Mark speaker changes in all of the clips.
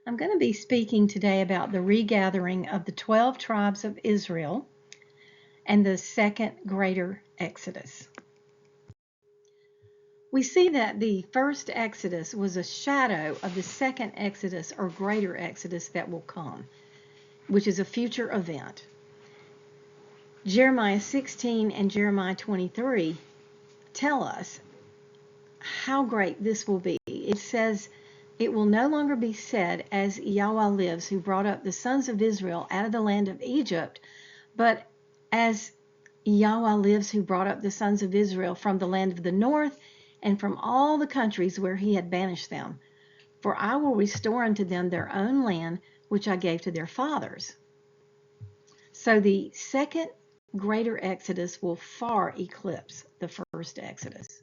Speaker 1: I'm going to be speaking today about the regathering of the 12 tribes of Israel and the second greater Exodus. We see that the first Exodus was a shadow of the second Exodus or greater Exodus that will come, which is a future event. Jeremiah 16 and Jeremiah 23 tell us how great this will be. It says, "It will no longer be said, as Yahweh lives, who brought up the sons of Israel out of the land of Egypt, but as Yahweh lives, who brought up the sons of Israel from the land of the north and from all the countries where he had banished them. For I will restore unto them their own land, which I gave to their fathers." So the second greater Exodus will far eclipse the first Exodus.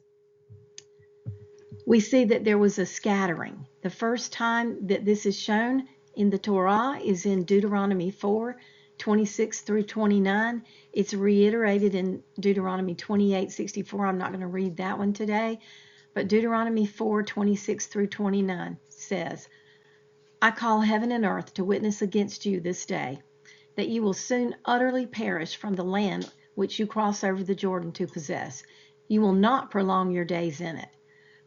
Speaker 1: We see that there was a scattering. The first time that this is shown in the Torah is in Deuteronomy 4:26 through 29. It's reiterated in Deuteronomy 28:64. I'm not going to read that one today, but Deuteronomy 4:26 through 29 says, "I call heaven and earth to witness against you this day, that you will soon utterly perish from the land which you cross over the Jordan to possess. You will not prolong your days in it,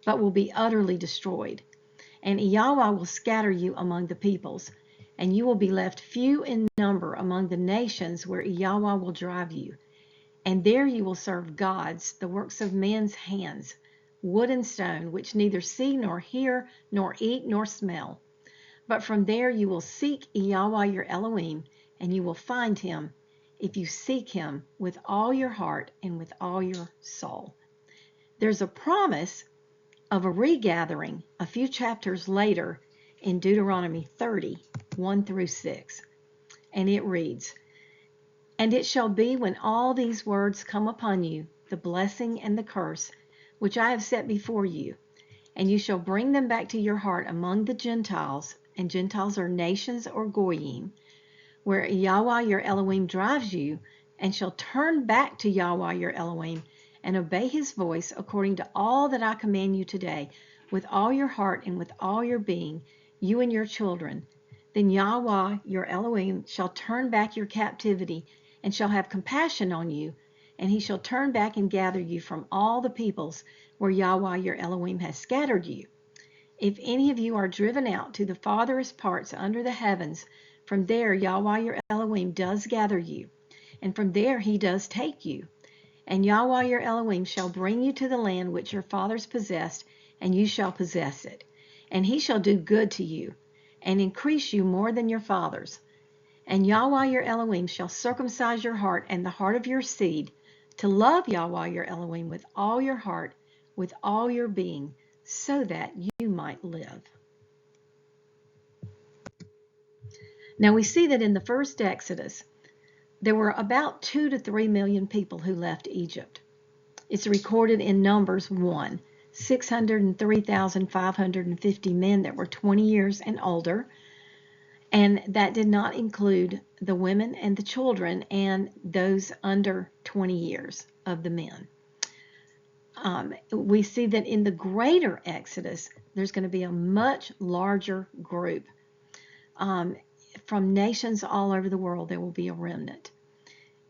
Speaker 1: but will be utterly destroyed. And Yahweh will scatter you among the peoples, and you will be left few in number among the nations where Yahweh will drive you. And there you will serve gods, the works of man's hands, wood and stone, which neither see nor hear nor eat nor smell. But from there you will seek Yahweh your Elohim, and you will find him if you seek him with all your heart and with all your soul." There's a promise of a regathering a few chapters later in Deuteronomy 30:1 through 6. And it reads, "And it shall be when all these words come upon you, the blessing and the curse, which I have set before you, and you shall bring them back to your heart among the Gentiles," and Gentiles are nations or goyim, "where Yahweh your Elohim drives you, and shall turn back to Yahweh your Elohim, and obey his voice according to all that I command you today, with all your heart and with all your being, you and your children. Then Yahweh your Elohim shall turn back your captivity, and shall have compassion on you, and he shall turn back and gather you from all the peoples where Yahweh your Elohim has scattered you. If any of you are driven out to the farthest parts under the heavens, from there Yahweh your Elohim does gather you, and from there he does take you. And Yahweh your Elohim shall bring you to the land which your fathers possessed, and you shall possess it. And he shall do good to you, and increase you more than your fathers. And Yahweh your Elohim shall circumcise your heart and the heart of your seed, to love Yahweh your Elohim with all your heart, with all your being, so that you might live." Now we see that in the first Exodus, there were about 2 to 3 million people who left Egypt. It's recorded in Numbers 1, 603,550 men that were 20 years and older, and that did not include the women and the children and those under 20 years of the men. We see that in the greater Exodus, there's going to be a much larger group. From nations all over the world, there will be a remnant.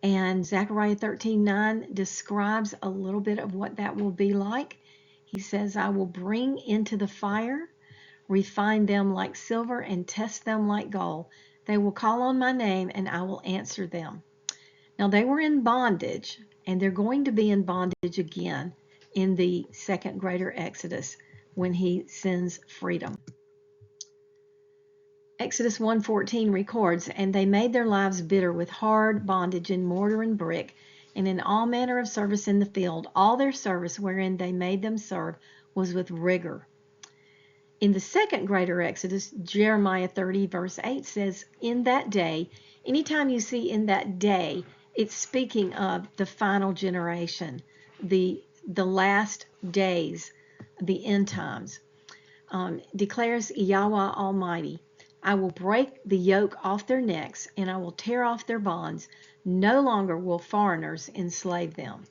Speaker 1: And Zechariah 13:9 describes a little bit of what that will be like. He says, "I will bring into the fire, refine them like silver, and test them like gold. They will call on my name, and I will answer them." Now, they were in bondage, and they're going to be in bondage again in the second greater Exodus when he sends freedom. Exodus 1:14 records, "And they made their lives bitter with hard bondage in mortar and brick, and in all manner of service in the field. All their service wherein they made them serve was with rigor." In the second greater Exodus, Jeremiah 30 verse 8 says, "In that day," anytime you see "in that day," it's speaking of the final generation, the last days, the end times. Declares Yahweh Almighty, "I will break the yoke off their necks, and I will tear off their bonds. No longer will foreigners enslave them."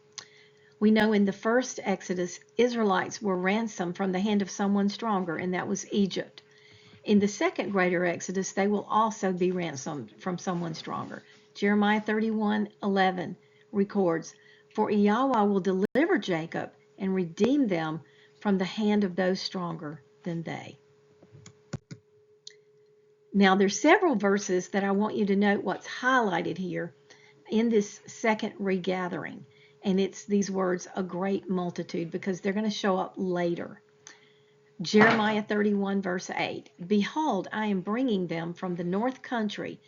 Speaker 1: We know in the first Exodus, Israelites were ransomed from the hand of someone stronger, and that was Egypt. In the second greater exodus, they will also be ransomed from someone stronger. Jeremiah 31:11 records, "For Yahweh will deliver Jacob and redeem them from the hand of those stronger than they." Now, there's several verses that I want you to note what's highlighted here in this second regathering. And it's these words, "a great multitude," because they're going to show up later. Jeremiah 31, verse 8, "Behold, I am bringing them from the north country,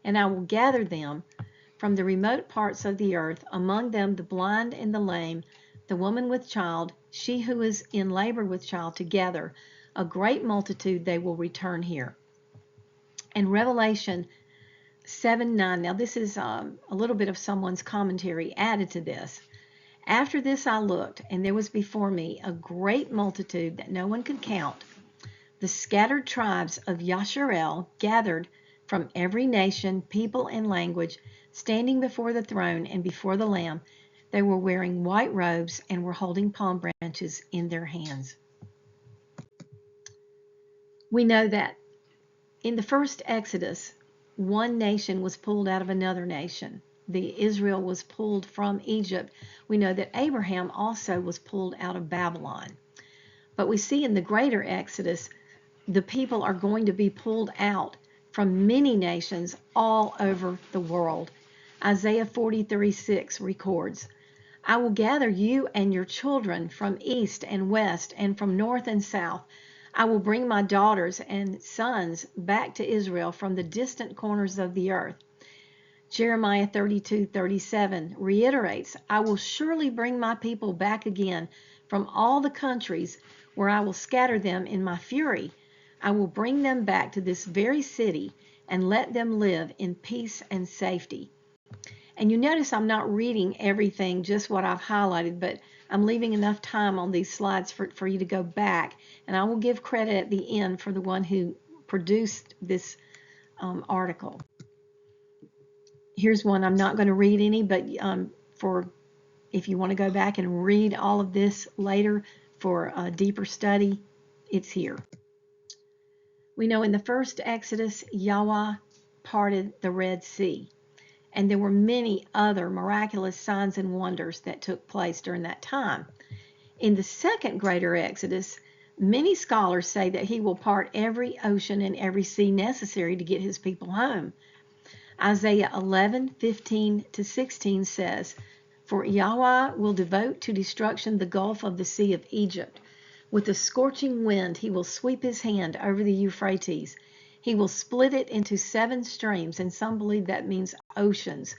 Speaker 1: and I will gather them from the remote parts of the earth, among them the blind and the lame, the woman with child, she who is in labor with child, together. A great multitude, they will return here." And Revelation 7:9, now this is a little bit of someone's commentary added to this. "After this I looked, and there was before me a great multitude that no one could count, the scattered tribes of Yasharel, gathered from every nation, people, and language, standing before the throne and before the Lamb. They were wearing white robes and were holding palm branches in their hands." We know that in the first Exodus, one nation was pulled out of another nation. Israel was pulled from Egypt. We know that Abraham also was pulled out of Babylon. But we see in the greater Exodus, the people are going to be pulled out from many nations all over the world. Isaiah 43:6 records, "I will gather you and your children from east and west and from north and south. I will bring my daughters and sons back to Israel from the distant corners of the earth." Jeremiah 32:37 reiterates, "I will surely bring my people back again from all the countries where I will scatter them in my fury. I will bring them back to this very city and let them live in peace and safety." And you notice I'm not reading everything, just what I've highlighted, but I'm leaving enough time on these slides for you to go back. And I will give credit at the end for the one who produced this article. Here's one. I'm not going to read any, but if you want to go back and read all of this later for a deeper study, it's here. We know in the first Exodus, Yahweh parted the Red Sea. And there were many other miraculous signs and wonders that took place during that time. In the second greater Exodus, many scholars say that he will part every ocean and every sea necessary to get his people home. Isaiah 11:15-16 says, "For Yahweh will devote to destruction the gulf of the sea of Egypt. With a scorching wind he will sweep his hand over the Euphrates. He will split it into 7 streams," and some believe that means oceans,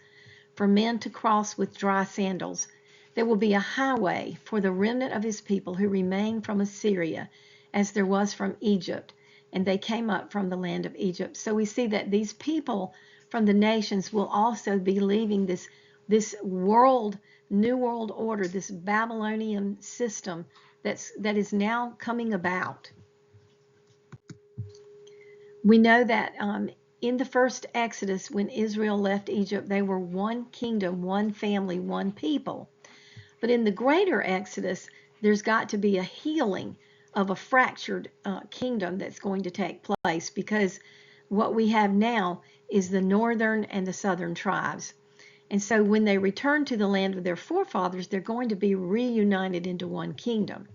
Speaker 1: "for men to cross with dry sandals. There will be a highway for the remnant of his people who remain from Assyria, as there was from Egypt, and they came up from the land of Egypt." So we see that these people from the nations will also be leaving this world, new world order, this Babylonian system that is now coming about. We know that in the first Exodus, when Israel left Egypt, they were one kingdom, one family, one people. But in the greater Exodus, there's got to be a healing of a fractured kingdom that's going to take place, because what we have now is the northern and the southern tribes. And so when they return to the land of their forefathers, they're going to be reunited into one kingdom.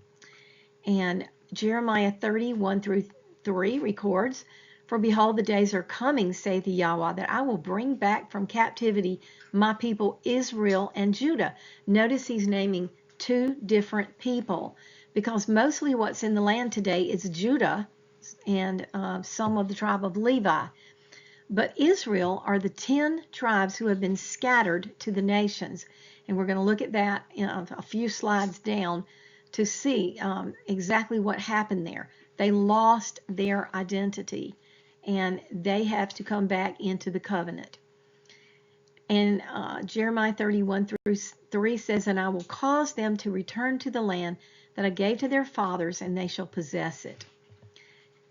Speaker 1: And Jeremiah 30:1-3 records, "For behold, the days are coming, saith the Yahweh, that I will bring back from captivity my people Israel and Judah." Notice he's naming 2 different people, because mostly what's in the land today is Judah and some of the tribe of Levi. But Israel are the 10 tribes who have been scattered to the nations. And we're going to look at that in a few slides down to see exactly what happened there. They lost their identity, and they have to come back into the covenant. And Jeremiah 31:3 says, "And I will cause them to return to the land that I gave to their fathers, and they shall possess it."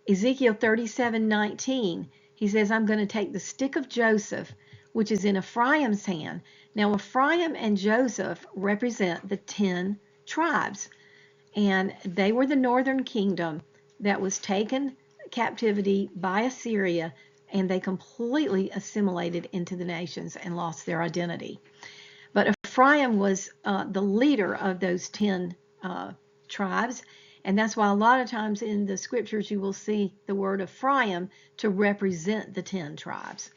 Speaker 1: Ezekiel 37:19, he says, "I'm going to take the stick of Joseph, which is in Ephraim's hand." Now, Ephraim and Joseph represent the 10 tribes. And they were the northern kingdom that was taken captivity by Assyria, and they completely assimilated into the nations and lost their identity. But Ephraim was the leader of those 10 tribes, and that's why a lot of times in the scriptures you will see the word Ephraim to represent the 10 tribes.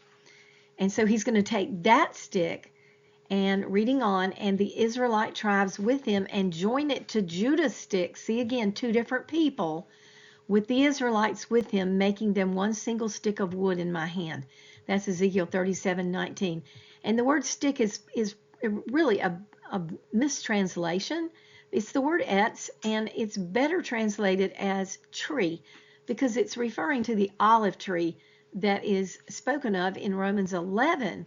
Speaker 1: And so he's going to take that stick, and reading on, and the Israelite tribes with him, and join it to Judah's stick. See again, two different people with the Israelites with him, making them one single stick of wood in my hand. That's Ezekiel 37:19. And the word stick is really a mistranslation. It's the word etz, and it's better translated as tree, because it's referring to the olive tree that is spoken of in Romans 11,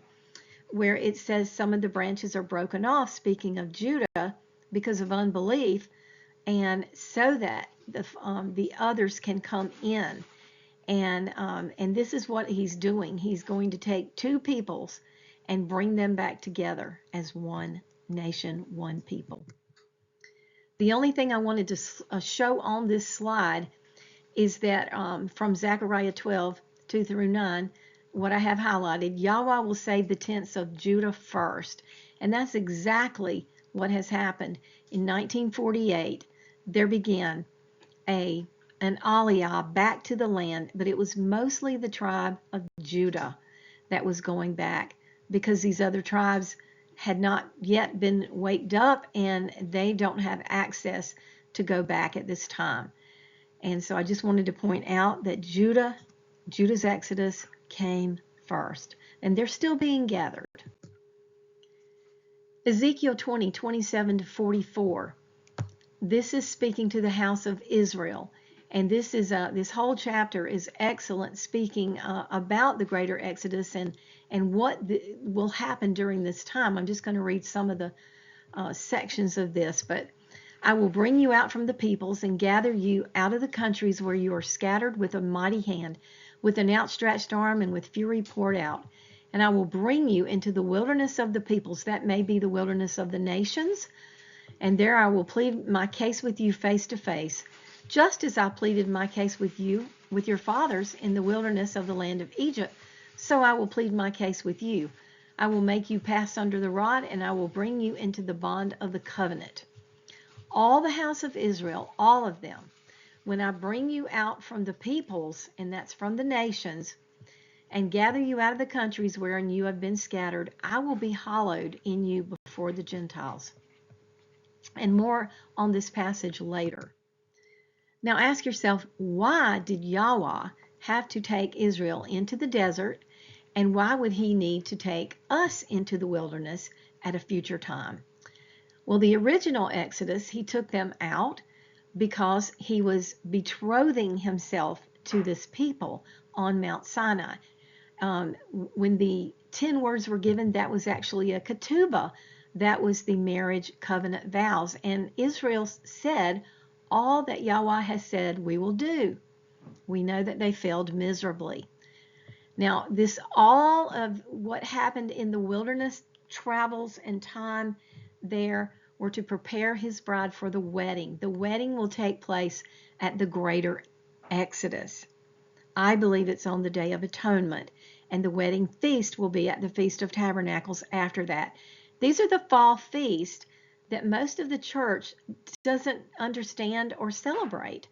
Speaker 1: where it says some of the branches are broken off, speaking of Judah, because of unbelief, and so that the others can come in. And this is what he's doing. He's going to take two peoples and bring them back together as one nation, one people. The only thing I wanted to show on this slide is that from Zechariah 12, 2 through 9, what I have highlighted, Yahweh will save the tents of Judah first. And that's exactly what has happened. In 1948, there began an aliyah back to the land, but it was mostly the tribe of Judah that was going back, because these other tribes had not yet been waked up, and they don't have access to go back at this time. And so I just wanted to point out that Judah's exodus came first, and they're still being gathered. Ezekiel 20, 27 to 44. This is speaking to the house of Israel, and this whole chapter is excellent, speaking about the greater exodus and what will happen during this time. I'm just going to read some of the sections of this. But I will bring you out from the peoples and gather you out of the countries where you are scattered with a mighty hand, with an outstretched arm, and with fury poured out. And I will bring you into the wilderness of the peoples, that may be the wilderness of the nations, and there I will plead my case with you face to face, just as I pleaded my case with you, with your fathers in the wilderness of the land of Egypt, so I will plead my case with you. I will make you pass under the rod, and I will bring you into the bond of the covenant. All the house of Israel, all of them, when I bring you out from the peoples, and that's from the nations, and gather you out of the countries wherein you have been scattered, I will be hallowed in you before the Gentiles. And more on this passage later. Now ask yourself, why did Yahweh have to take Israel into the desert, and why would he need to take us into the wilderness at a future time? Well, the original Exodus, he took them out because he was betrothing himself to this people on Mount Sinai. When the 10 words were given, that was actually a ketubah. That was the marriage covenant vows. And Israel said, all that Yahweh has said we will do. We know that they failed miserably. Now, this all of what happened in the wilderness travels and time there were to prepare his bride for the wedding. The wedding will take place at the greater Exodus. I believe it's on the Day of Atonement, and the wedding feast will be at the Feast of Tabernacles after that. These are the fall feasts that most of the church doesn't understand or celebrate,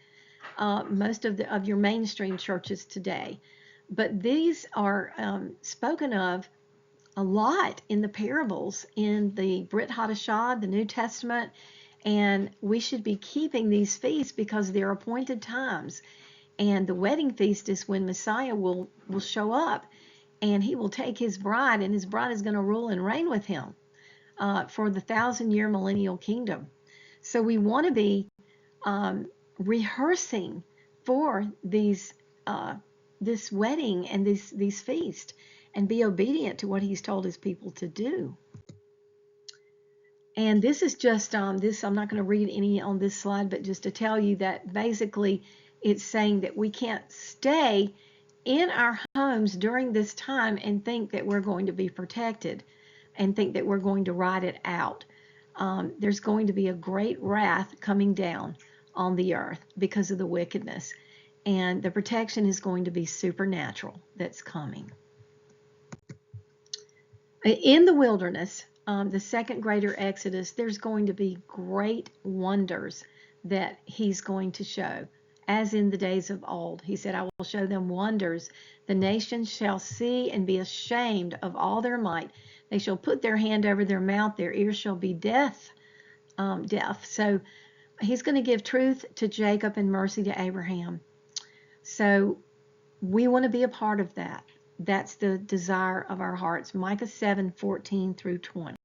Speaker 1: most of your mainstream churches today. But these are spoken of a lot in the parables in the Brit Hadashah, the New Testament, and we should be keeping these feasts because they're appointed times. And the wedding feast is when Messiah will show up, and he will take his bride, and his bride is going to rule and reign with him for the 1,000-year millennial kingdom. So we want to be rehearsing for this wedding and these feasts, and be obedient to what he's told his people to do. And this is just this. I'm not going to read any on this slide, but just to tell you that basically it's saying that we can't stay in our homes during this time and think that we're going to be protected and think that we're going to ride it out. There's going to be a great wrath coming down on the earth because of the wickedness. and the protection is going to be supernatural that's coming. In the wilderness, the second greater Exodus, there's going to be great wonders that he's going to show, as in the days of old. He said, I will show them wonders. The nations shall see and be ashamed of all their might. They shall put their hand over their mouth. Their ears shall be deaf. So he's going to give truth to Jacob and mercy to Abraham. So we want to be a part of that. That's the desire of our hearts. Micah 7:14 through 20.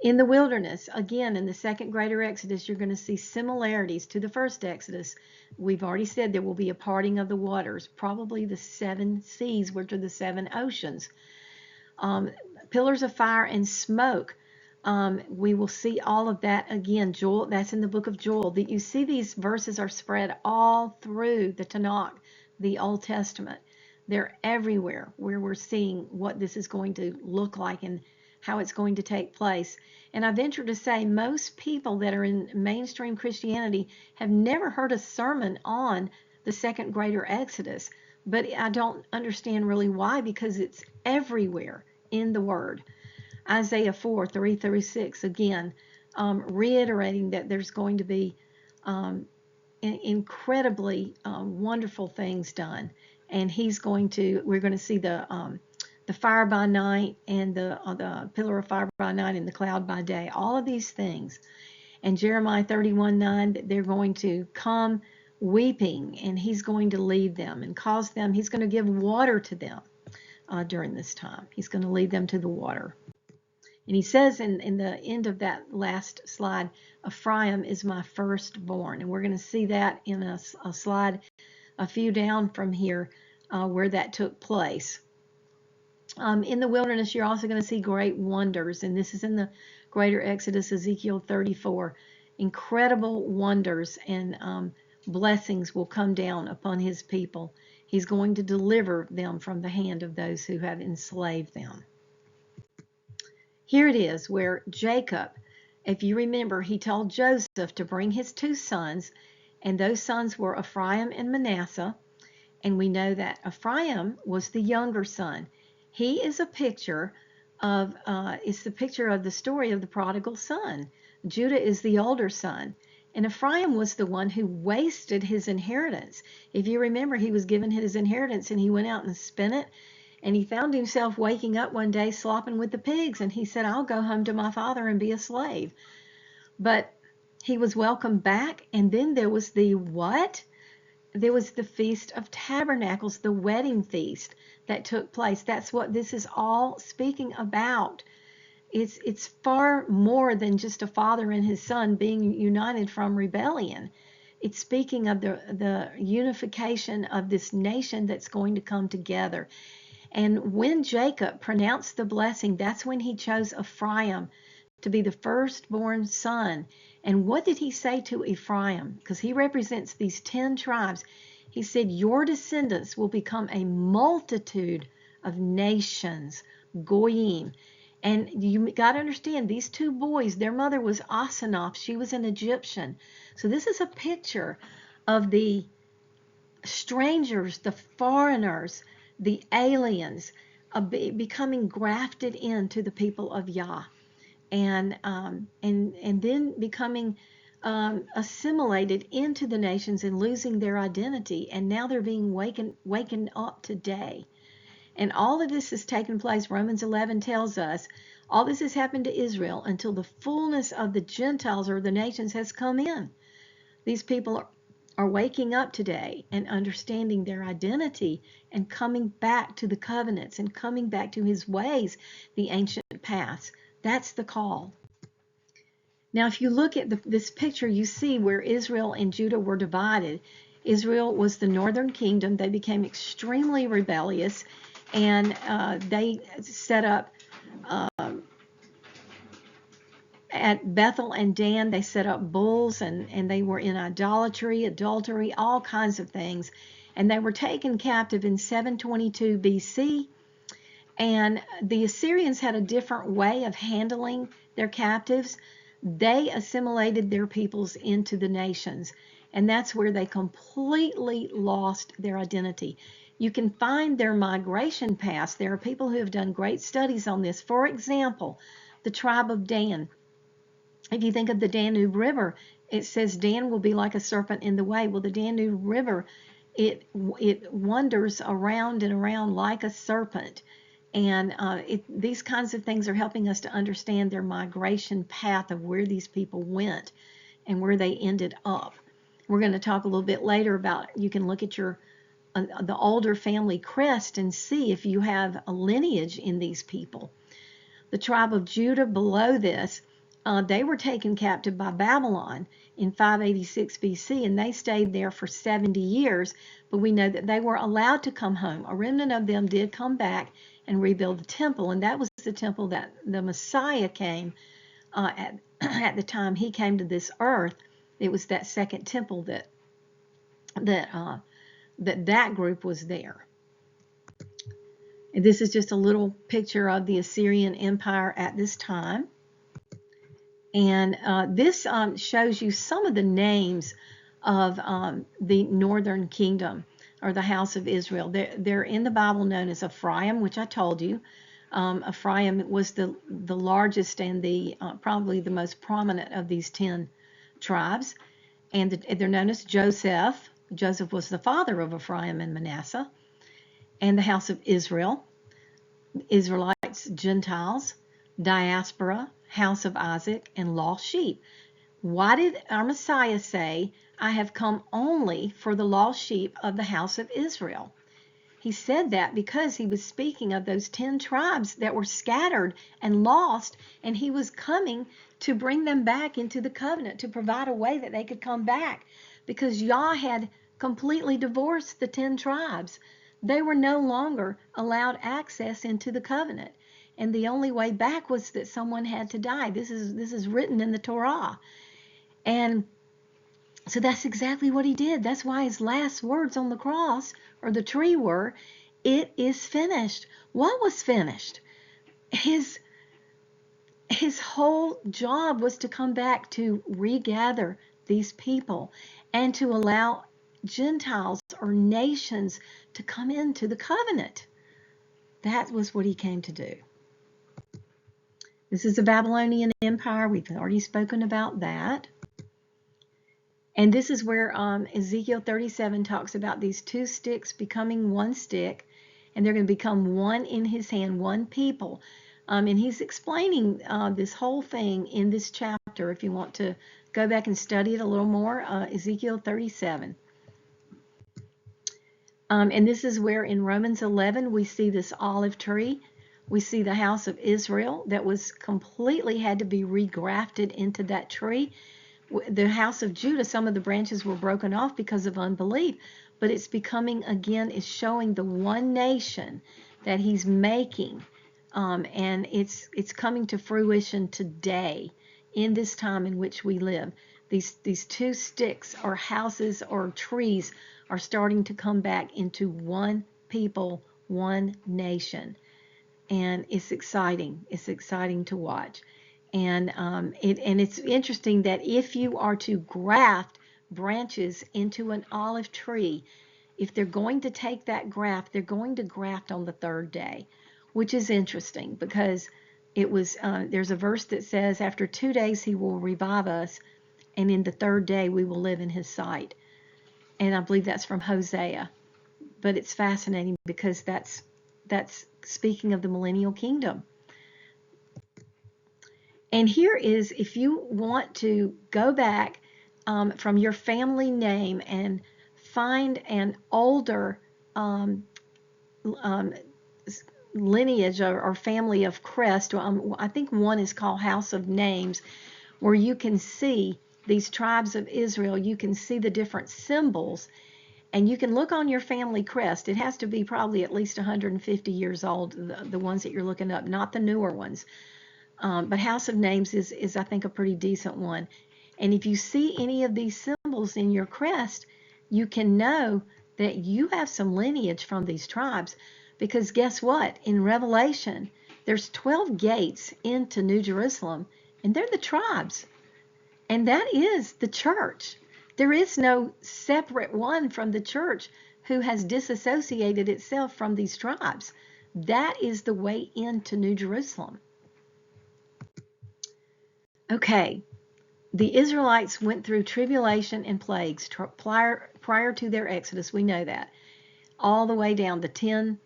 Speaker 1: In the wilderness, again, in the second greater Exodus, you're going to see similarities to the first Exodus. We've already said there will be a parting of the waters, probably the 7 seas, which are the 7 oceans. Pillars of fire and smoke. We will see all of that again. Joel, that's in the book of Joel. That you see these verses are spread all through the Tanakh, the Old Testament. They're everywhere where we're seeing what this is going to look like and how it's going to take place. And I venture to say most people that are in mainstream Christianity have never heard a sermon on the second greater Exodus. But I don't understand really why, because it's everywhere in the Word. Isaiah 4:3 through 6, again, reiterating that there's going to be incredibly wonderful things done. And we're going to see the fire by night and the pillar of fire by night and the cloud by day, all of these things. And Jeremiah 31:9, that they're going to come weeping, and he's going to lead them and he's going to give water to them during this time. He's going to lead them to the water. And he says in the end of that last slide, Ephraim is my firstborn. And we're going to see that in a slide a few down from here where that took place. In the wilderness, you're also going to see great wonders. And this is in the greater Exodus, Ezekiel 34. Incredible wonders and blessings will come down upon his people. He's going to deliver them from the hand of those who have enslaved them. Here it is where Jacob, if you remember, he told Joseph to bring his 2 sons, and those sons were Ephraim and Manasseh. And we know that Ephraim was the younger son. He is a picture of, it's the picture of the story of the prodigal son. Judah is the older son. And Ephraim was the one who wasted his inheritance. If you remember, he was given his inheritance and he went out and spent it. And he found himself waking up one day slopping with the pigs. And he said, I'll go home to my father and be a slave. But he was welcomed back. And then there was the what? There was the Feast of Tabernacles, the wedding feast that took place. That's what this is all speaking about. It's far more than just a father and his son being united from rebellion. It's speaking of the unification of this nation that's going to come together. And when Jacob pronounced the blessing, that's when he chose Ephraim to be the firstborn son. And what did he say to Ephraim? Because he represents these 10 tribes. He said, your descendants will become a multitude of nations, Goyim. And you got to understand, these 2 boys, their mother was Asenath. She was an Egyptian. So this is a picture of the strangers, the foreigners, the aliens becoming grafted into the people of Yah, and then becoming assimilated into the nations and losing their identity. And now they're being wakened up today. And all of this has taken place. Romans 11 tells us all this has happened to Israel until the fullness of the Gentiles or the nations has come in. These people are waking up today and understanding their identity and coming back to the covenants and coming back to his ways, the ancient paths. That's the call. Now, if you look at this picture, you see where Israel and Judah were divided. Israel was the northern kingdom. They became extremely rebellious, and they set up at Bethel and Dan, they set up bulls, and they were in idolatry, adultery, all kinds of things. And they were taken captive in 722 BC. And the Assyrians had a different way of handling their captives. They assimilated their peoples into the nations. And that's where they completely lost their identity. You can find their migration paths. There are people who have done great studies on this. For example, the tribe of Dan. If you think of the Danube River, it says Dan will be like a serpent in the way. Well, the Danube River, it wanders around and around like a serpent. And these kinds of things are helping us to understand their migration path of where these people went and where they ended up. We're going to talk a little bit later about, you can look at your the older family crest and see if you have a lineage in these people. The tribe of Judah below this, they were taken captive by Babylon in 586 BC, and they stayed there for 70 years, but we know that they were allowed to come home. A remnant of them did come back and rebuild the temple, and that was the temple that the Messiah came at the time he came to this earth. It was that second temple that group was there. And this is just a little picture of the Assyrian Empire at this time. And this shows you some of the names of the northern kingdom, or the house of Israel. They're in the Bible known as Ephraim, which I told you. Ephraim was the largest and probably the most prominent of these 10 tribes. And they're known as Joseph. Joseph was the father of Ephraim and Manasseh. And the house of Israel, Israelites, Gentiles, diaspora, house of Isaac, and lost sheep. Why did our Messiah say, I have come only for the lost sheep of the house of Israel? He said that because he was speaking of those 10 tribes that were scattered and lost, and he was coming to bring them back into the covenant, to provide a way that they could come back, because Yah had completely divorced the 10 tribes. They were no longer allowed access into the covenant. And the only way back was that someone had to die. This is written in the Torah. And so that's exactly what he did. That's why his last words on the cross or the tree were, it is finished. What was finished? His whole job was to come back to regather these people and to allow Gentiles or nations to come into the covenant. That was what he came to do. This is the Babylonian Empire. We've already spoken about that. And this is where Ezekiel 37 talks about these 2 sticks becoming 1 stick, and they're going to become one in his hand, one people. And he's explaining this whole thing in this chapter. If you want to go back and study it a little more, Ezekiel 37. And this is where in Romans 11 we see this olive tree. We see the house of Israel that was completely had to be regrafted into that tree. The house of Judah, some of the branches were broken off because of unbelief, but it's becoming, again, it's showing the one nation that he's making, and it's coming to fruition today in this time in which we live. These 2 sticks or houses or trees are starting to come back into one people, one nation. And it's exciting. It's exciting to watch. And it's interesting that if you are to graft branches into an olive tree, if they're going to take that graft, they're going to graft on the 3rd day, which is interesting because it was there's a verse that says, after 2 days he will revive us, and in the 3rd day we will live in his sight. And I believe that's from Hosea. But it's fascinating because that's speaking of the millennial kingdom. And here is, if you want to go back from your family name and find an older lineage or family of crest, I think one is called House of Names, where you can see these tribes of Israel, you can see the different symbols, and you can look on your family crest. It has to be probably at least 150 years old, the ones that you're looking up, not the newer ones. But House of Names is, I think, a pretty decent one. And if you see any of these symbols in your crest, you can know that you have some lineage from these tribes. Because guess what? In Revelation, there's 12 gates into New Jerusalem, and they're the tribes. And that is the church. There is no separate one from the church who has disassociated itself from these tribes. That is the way into New Jerusalem. Okay, the Israelites went through tribulation and plagues prior to their exodus. We know that. All the way down the 10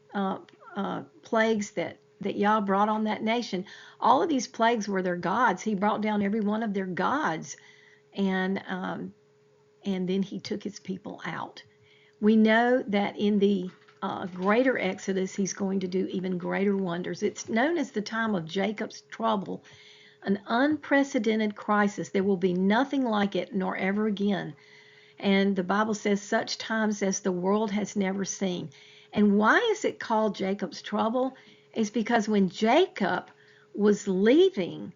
Speaker 1: plagues that Yah brought on that nation. All of these plagues were their gods. He brought down every one of their gods, and then he took his people out. We know that in the greater Exodus, he's going to do even greater wonders. It's known as the time of Jacob's trouble, an unprecedented crisis. There will be nothing like it, nor ever again. And the Bible says, such times as the world has never seen. And why is it called Jacob's trouble? It's because when Jacob was leaving,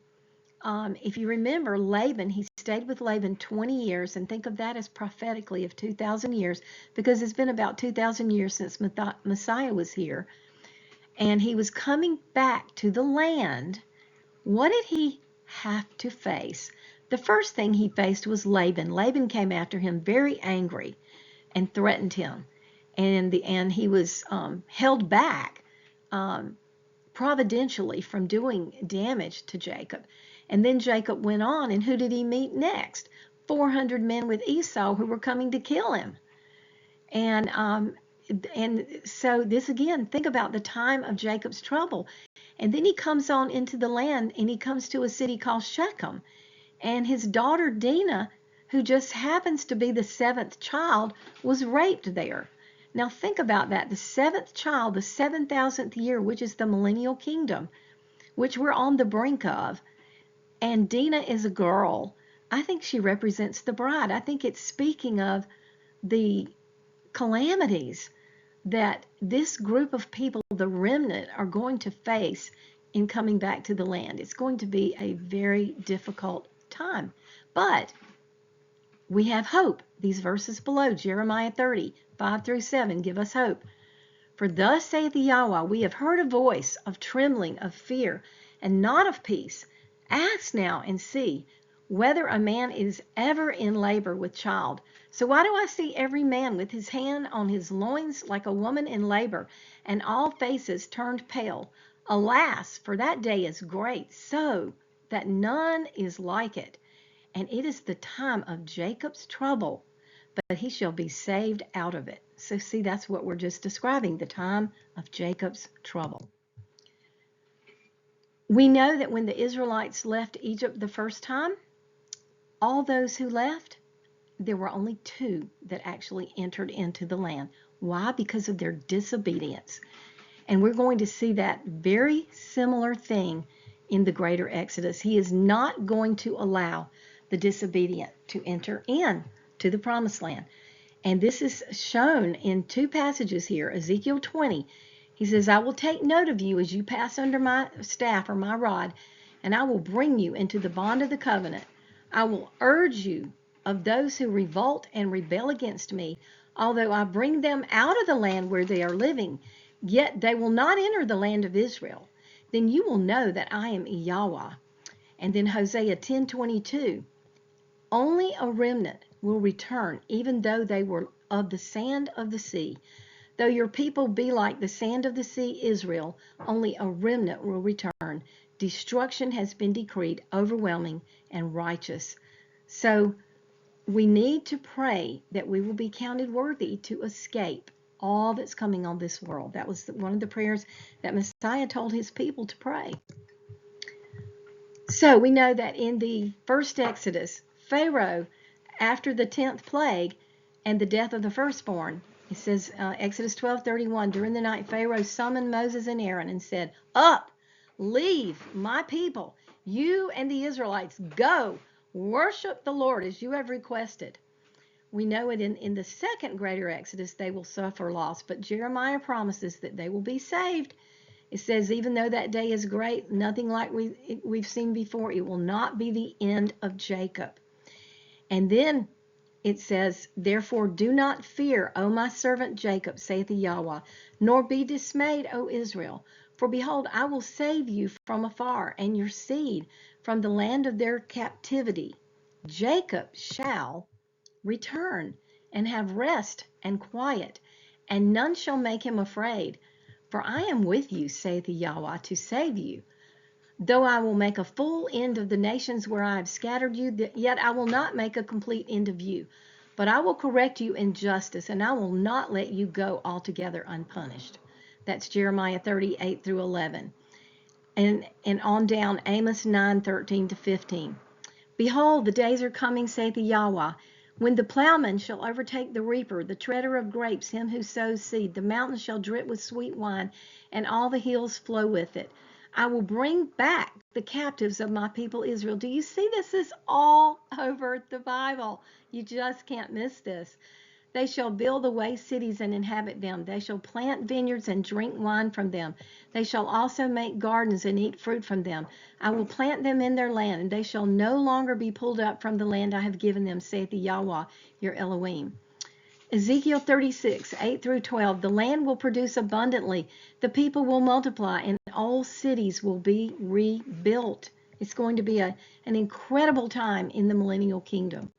Speaker 1: if you remember Laban, he stayed with Laban 20 years, and think of that as prophetically of 2,000 years, because it's been about 2,000 years since Messiah was here. And he was coming back to the land. What did he have to face? The first thing he faced was Laban. Laban came after him very angry and threatened him. And he was held back providentially from doing damage to Jacob. And then Jacob went on, and who did he meet next? 400 men with Esau who were coming to kill him. And so this again, think about the time of Jacob's trouble. And then he comes on into the land, and he comes to a city called Shechem. And his daughter Dinah, who just happens to be the 7th child, was raped there. Now think about that. The 7th child, the 7,000th year, which is the millennial kingdom, which we're on the brink of. And Dinah is a girl. I think she represents the bride. I think it's speaking of the calamities that this group of people, the remnant, are going to face in coming back to the land. It's going to be a very difficult time. But we have hope. These verses below, Jeremiah 30, 5 through 7, give us hope. For thus saith Yahweh, we have heard a voice of trembling, of fear, and not of peace. Ask now and see whether a man is ever in labor with child. So why do I see every man with his hand on his loins like a woman in labor, and all faces turned pale? Alas, for that day is great, so that none is like it. And it is the time of Jacob's trouble, but he shall be saved out of it. So see, that's what we're just describing, the time of Jacob's trouble. We know that when the Israelites left Egypt the first time, all those who left, there were only 2 that actually entered into the land. Why? Because of their disobedience. And we're going to see that very similar thing in the greater Exodus. He is not going to allow the disobedient to enter in to the promised land. And this is shown in 2 passages here. Ezekiel 20, he says, I will take note of you as you pass under my staff or my rod, and I will bring you into the bond of the covenant. I will urge you of those who revolt and rebel against me, although I bring them out of the land where they are living, yet they will not enter the land of Israel. Then you will know that I am Yahweh. And then Hosea 10:22, only a remnant will return, even though they were of the sand of the sea. Though your people be like the sand of the sea, Israel, only a remnant will return. Destruction has been decreed, overwhelming and righteous. So we need to pray that we will be counted worthy to escape all that's coming on this world. That was one of the prayers that Messiah told his people to pray. So we know that in the first Exodus, Pharaoh, after the 10th plague and the death of the firstborn, it says, Exodus 12:31, during the night Pharaoh summoned Moses and Aaron and said, up, leave my people, you and the Israelites, go, worship the Lord as you have requested. We know it in the second greater Exodus, they will suffer loss, but Jeremiah promises that they will be saved. It says, even though that day is great, nothing like we've seen before, it will not be the end of Jacob. And then it says, therefore do not fear, O my servant Jacob, saith Yahweh, nor be dismayed, O Israel. For behold, I will save you from afar, and your seed from the land of their captivity. Jacob shall return and have rest and quiet, and none shall make him afraid. For I am with you, saith Yahweh, to save you. Though I will make a full end of the nations where I have scattered you, yet I will not make a complete end of you. But I will correct you in justice, and I will not let you go altogether unpunished. That's Jeremiah 38 through 11. And on down, Amos 9:13 to 15. Behold, the days are coming, saith Yahweh, when the plowman shall overtake the reaper, the treader of grapes, him who sows seed. The mountains shall drip with sweet wine, and all the hills flow with it. I will bring back the captives of my people Israel. Do you see this is all over the Bible? You just can't miss this. They shall build the waste cities and inhabit them. They shall plant vineyards and drink wine from them. They shall also make gardens and eat fruit from them. I will plant them in their land, and they shall no longer be pulled up from the land I have given them, saith the Yahweh, your Elohim. Ezekiel 36, 8 through 12. The land will produce abundantly. The people will multiply, and old cities will be rebuilt. It's going to be an incredible time in the millennial kingdom.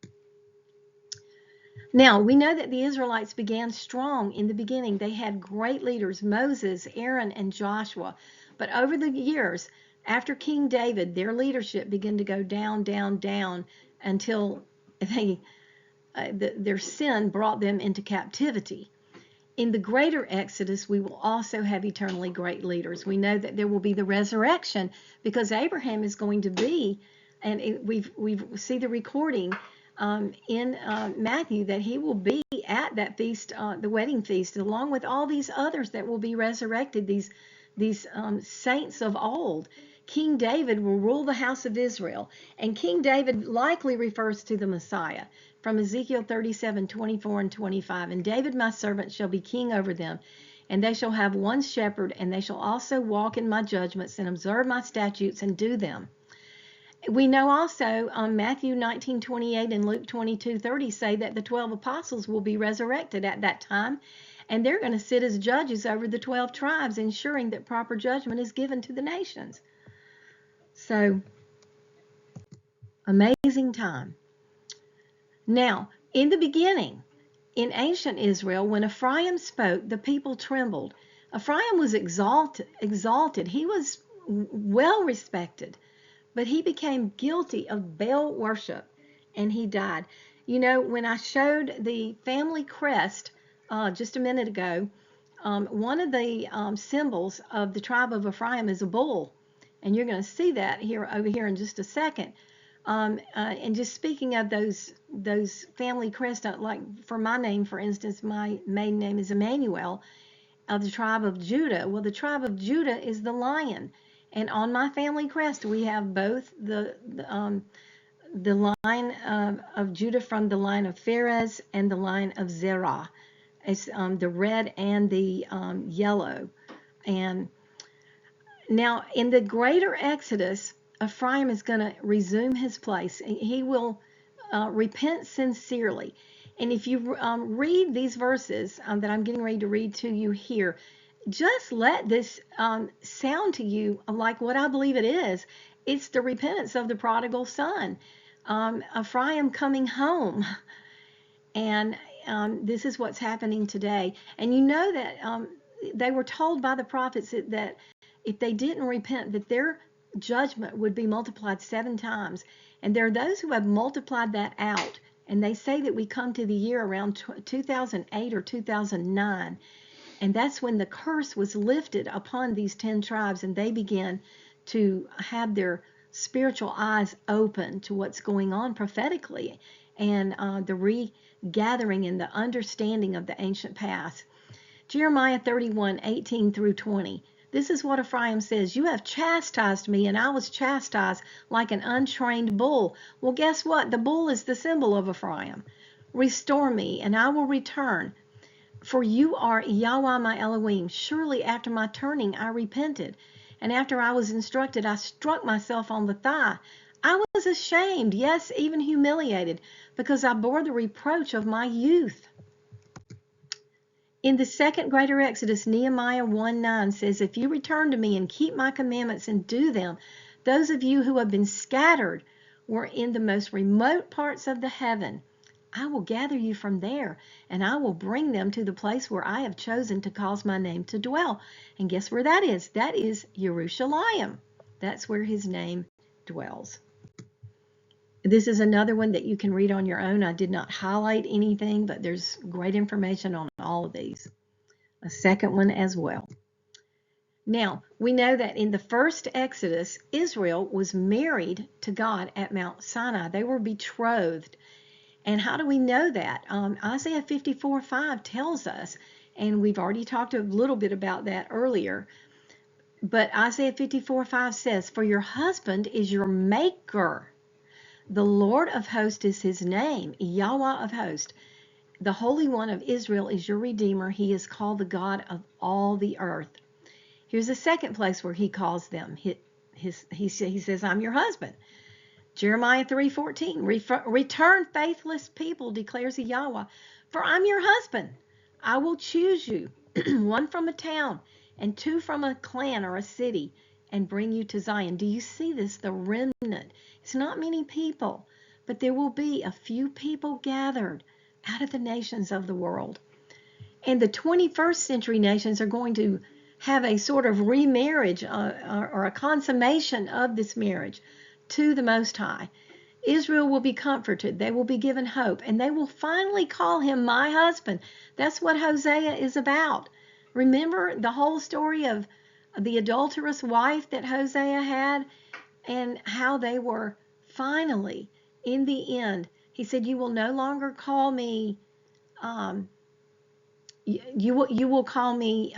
Speaker 1: Now, we know that the Israelites began strong in the beginning. They had great leaders, Moses, Aaron, and Joshua. But over the years, after King David, their leadership began to go down, down, down until their sin brought them into captivity. In the greater Exodus, we will also have eternally great leaders. We know that there will be the resurrection because Abraham is going to be, and we see the recording in Matthew that he will be at that feast, the wedding feast, along with all these others that will be resurrected, these saints of old. King David will rule the house of Israel, and King David likely refers to the Messiah from Ezekiel 37, 24 and 25. And David my servant shall be king over them, and they shall have one shepherd, and they shall also walk in my judgments and observe my statutes and do them. We know also Matthew 19:28 and Luke 22:30 say that the 12 apostles will be resurrected at that time, and they're going to sit as judges over the 12 tribes, ensuring that proper judgment is given to the nations. So, amazing time. Now, in the beginning, in ancient Israel, when Ephraim spoke, the people trembled. Ephraim was exalted. He was well respected. But he became guilty of Baal worship, and he died. You know, when I showed the family crest just a minute ago, one of the symbols of the tribe of Ephraim is a bull, and you're going to see that over here in just a second. And just speaking of those family crests, like for my name, for instance, my maiden name is Emmanuel, of the tribe of Judah. Well, the tribe of Judah is the lion. And on my family crest, we have both the line of Judah from the line of Pharez and the line of Zerah. It's the red and the yellow. And now in the greater Exodus, Ephraim is going to resume his place. He will repent sincerely. And if you read these verses that I'm getting ready to read to you here, just let this sound to you like what I believe it is. It's the repentance of the prodigal son, Ephraim coming home. And this is what's happening today. And you know that they were told by the prophets that if they didn't repent, that their judgment would be multiplied 7 times. And there are those who have multiplied that out. And they say that we come to the year around 2008 or 2009. And that's when the curse was lifted upon these 10 tribes, and they began to have their spiritual eyes open to what's going on prophetically, and the regathering and the understanding of the ancient past. Jeremiah 31, 18 through 20. This is what Ephraim says: you have chastised me, and I was chastised like an untrained bull. Well, guess what? The bull is the symbol of Ephraim. Restore me, and I will return. For you are Yahweh my Elohim. Surely after my turning I repented, and after I was instructed I struck myself on the thigh. I was ashamed, yes, even humiliated, because I bore the reproach of my youth. In the second greater Exodus, Nehemiah 1:9 says, if you return to me and keep my commandments and do them, those of you who have been scattered were in the most remote parts of the heaven, I will gather you from there, and I will bring them to the place where I have chosen to cause my name to dwell. And guess where that is? That is Jerusalem. That's where his name dwells. This is another one that you can read on your own. I did not highlight anything, but there's great information on all of these. A second one as well. Now, we know that in the first Exodus, Israel was married to God at Mount Sinai. They were betrothed. And how do we know that? Isaiah 54:5 tells us, and we've already talked a little bit about that earlier, but Isaiah 54:5 says, "For your husband is your maker. The Lord of hosts is his name, Yahweh of hosts. The Holy One of Israel is your Redeemer. He is called the God of all the earth." Here's a second place where he calls them. He says, "I'm your husband." Jeremiah 3:14, "Return, faithless people, declares Yahweh, for I'm your husband. I will choose you, one from a town and two from a clan or a city, and bring you to Zion." Do you see this? The remnant. It's not many people, but there will be a few people gathered out of the nations of the world. And the 21st century nations are going to have a sort of remarriage or a consummation of this marriage to the Most High. Israel will be comforted. They will be given hope, and they will finally call him my husband. That's what Hosea is about. Remember the whole story of the adulterous wife that Hosea had, and how they were finally, in the end, he said, "You will no longer call me you will call me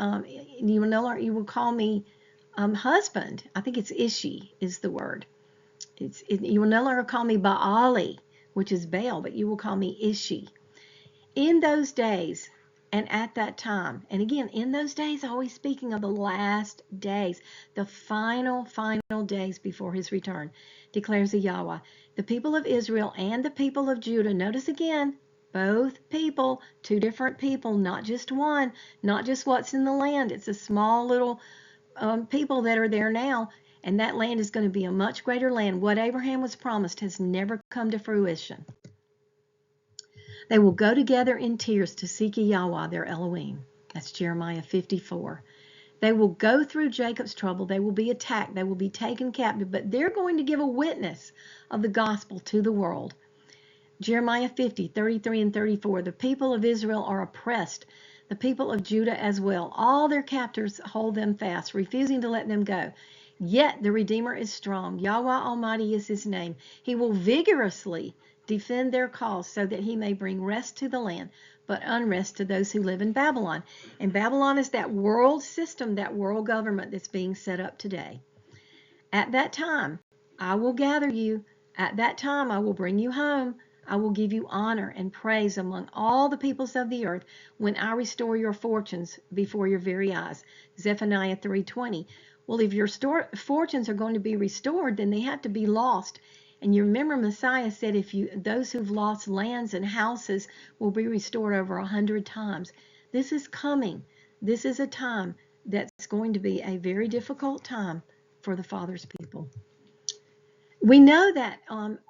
Speaker 1: you will call me husband." I think it's Ishi is the word. You will no longer call me Baali, which is Baal, but you will call me Ishi. In those days and at that time, and again, in those days, always speaking of the last days, the final days before his return, declares the Yahweh, the people of Israel and the people of Judah. Notice again, both people, two different people, not just one, not just what's in the land. It's a small little people that are there now, and that land is going to be a much greater land. What Abraham was promised has never come to fruition. They will go together in tears to seek Yahweh, their Elohim. That's Jeremiah 54. They will go through Jacob's trouble. They will be attacked. They will be taken captive, but they're going to give a witness of the gospel to the world. Jeremiah 50:33 and 34. The people of Israel are oppressed, the people of Judah as well. All their captors hold them fast, refusing to let them go. Yet the Redeemer is strong. Yahweh Almighty is his name. He will vigorously defend their cause so that he may bring rest to the land, but unrest to those who live in Babylon. And Babylon is that world system, that world government that's being set up today. At that time, I will gather you. At that time, I will bring you home. I will give you honor and praise among all the peoples of the earth when I restore your fortunes before your very eyes. Zephaniah 3:20. Well, if your fortunes are going to be restored, then they have to be lost. And you remember Messiah said those who've lost lands and houses will be restored over 100 times. This is coming. This is a time that's going to be a very difficult time for the Father's people. We know that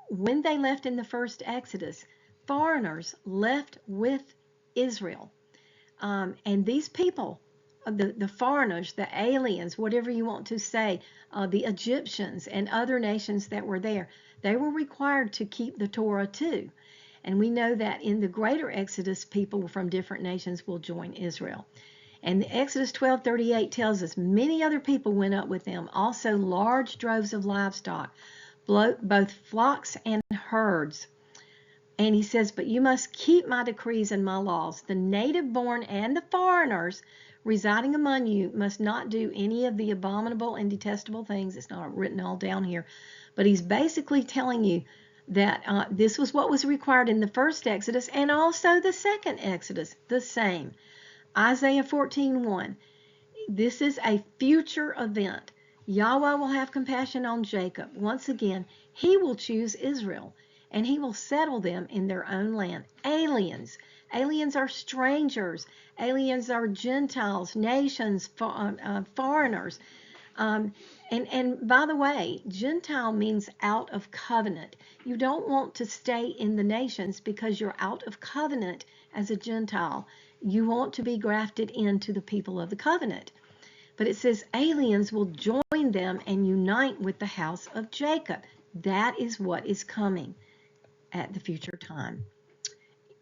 Speaker 1: when they left in the first Exodus, foreigners left with Israel. And these people, the foreigners, the aliens, whatever you want to say, the Egyptians and other nations that were there, they were required to keep the Torah too. And we know that in the greater Exodus, people from different nations will join Israel. And Exodus 12:38 tells us many other people went up with them, also large droves of livestock, both flocks and herds. And he says, but you must keep my decrees and my laws. The native born and the foreigners residing among you must not do any of the abominable and detestable things. It's not written all down here. But he's basically telling you that this was what was required in the first Exodus and also the second Exodus, the same. Isaiah 14:1. This is a future event. Yahweh will have compassion on Jacob. Once again, he will choose Israel, and he will settle them in their own land. Aliens. Aliens are strangers. Aliens are Gentiles, nations, foreigners. And by the way, Gentile means out of covenant. You don't want to stay in the nations because you're out of covenant as a Gentile. You want to be grafted into the people of the covenant. But it says aliens will join them and unite with the house of Jacob. That is what is coming at the future time.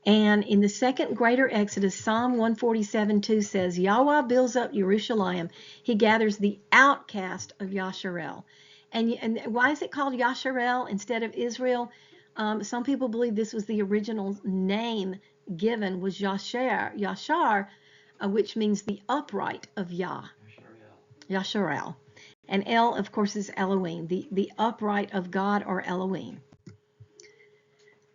Speaker 1: And in the second greater Exodus, Psalm 147:2 says, Yahweh builds up Jerusalem. He gathers the outcast of Yasharel. And why is it called Yasharel instead of Israel? Some people believe this was the original name given was Yashar, which means the upright of Yah. Yasharel. And El, of course, is Elohim, the upright of God or Elohim.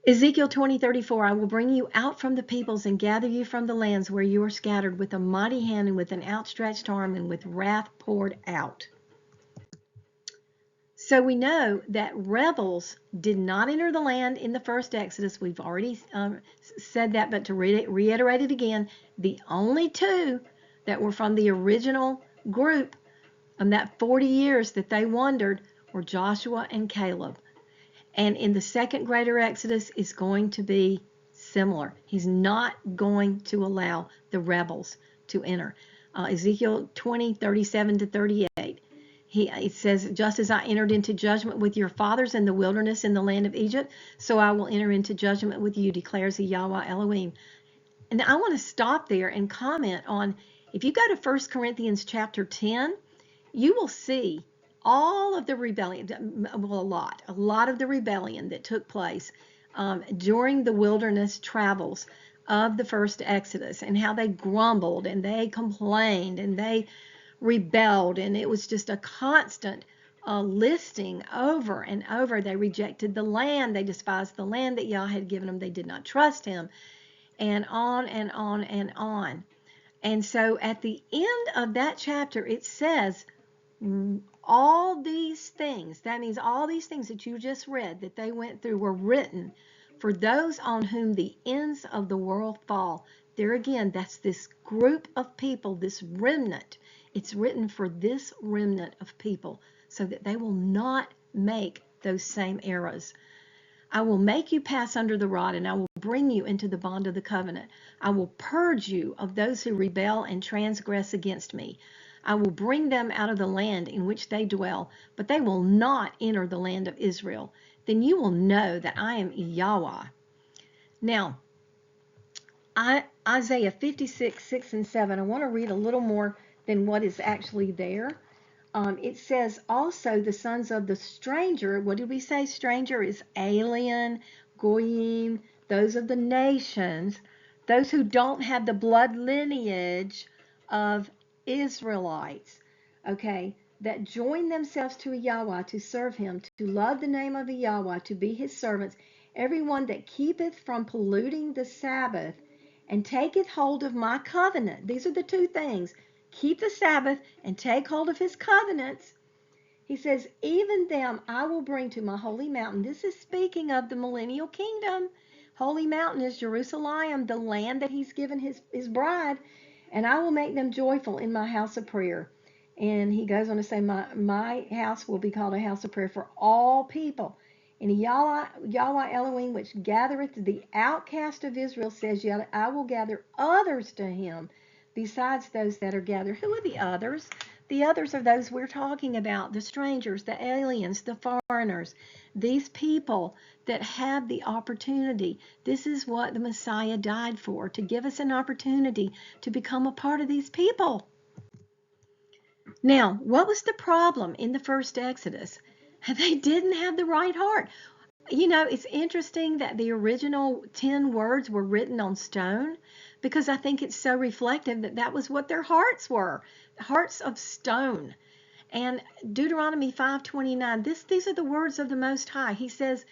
Speaker 1: Ezekiel 20:34, I will bring you out from the peoples and gather you from the lands where you are scattered with a mighty hand and with an outstretched arm and with wrath poured out. So we know that rebels did not enter the land in the first Exodus. We've already said that, but to reiterate it again, the only two that were from the original group that 40 years that they wandered were Joshua and Caleb. And in the second greater Exodus is going to be similar. He's not going to allow the rebels to enter. Ezekiel 20:37-38. It says, just as I entered into judgment with your fathers in the wilderness in the land of Egypt, so I will enter into judgment with you, declares the Yahweh Elohim. And I want to stop there and comment on, if you go to 1 Corinthians chapter 10, you will see all of the rebellion, well, a lot of the rebellion that took place during the wilderness travels of the first Exodus, and how they grumbled and they complained and they rebelled, and it was just a constant listing over and over. They rejected the land, they despised the land that Yah had given them, they did not trust him, and on and on and on. And so at the end of that chapter, it says, all these things, that means all these things that you just read that they went through, were written for those on whom the ends of the world fall. There again, that's this group of people, this remnant. It's written for this remnant of people so that they will not make those same errors. I will make you pass under the rod, and I will bring you into the bond of the covenant. I will purge you of those who rebel and transgress against me. I will bring them out of the land in which they dwell, but they will not enter the land of Israel. Then you will know that I am Yahweh. Now, Isaiah 56:6-7, I want to read a little more than what is actually there. It says, also the sons of the stranger, what did we say stranger is? Alien, goyim, those of the nations, those who don't have the blood lineage of Israelites, okay, that join themselves to Yahweh to serve him, to love the name of Yahweh, to be his servants, everyone that keepeth from polluting the Sabbath and taketh hold of my covenant. These are the two things. Keep the Sabbath and take hold of his covenants. He says, even them I will bring to my holy mountain. This is speaking of the millennial kingdom. Holy mountain is Jerusalem, the land that he's given his bride. And I will make them joyful in my house of prayer. And he goes on to say, my house will be called a house of prayer for all people. And Yahweh Elohim, which gathereth the outcast of Israel, says, yet I will gather others to him besides those that are gathered. Who are the others? The others are those we're talking about, the strangers, the aliens, the foreigners, these people that have the opportunity. This is what the Messiah died for, to give us an opportunity to become a part of these people. Now, what was the problem in the first Exodus? They didn't have the right heart. You know, it's interesting that the original 10 words were written on stone, because I think it's so reflective that that was what their hearts were, hearts of stone. And Deuteronomy 5:29, these are the words of the Most High. He says,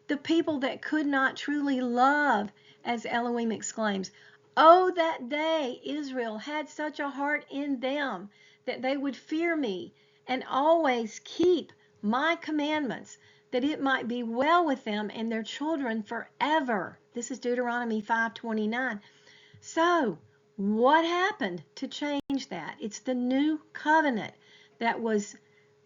Speaker 1: the people that could not truly love, as Elohim exclaims, oh, that day Israel had such a heart in them that they would fear me and always keep my commandments, that it might be well with them and their children forever. This is Deuteronomy 5:29. So, what happened to change that? It's the new covenant. that was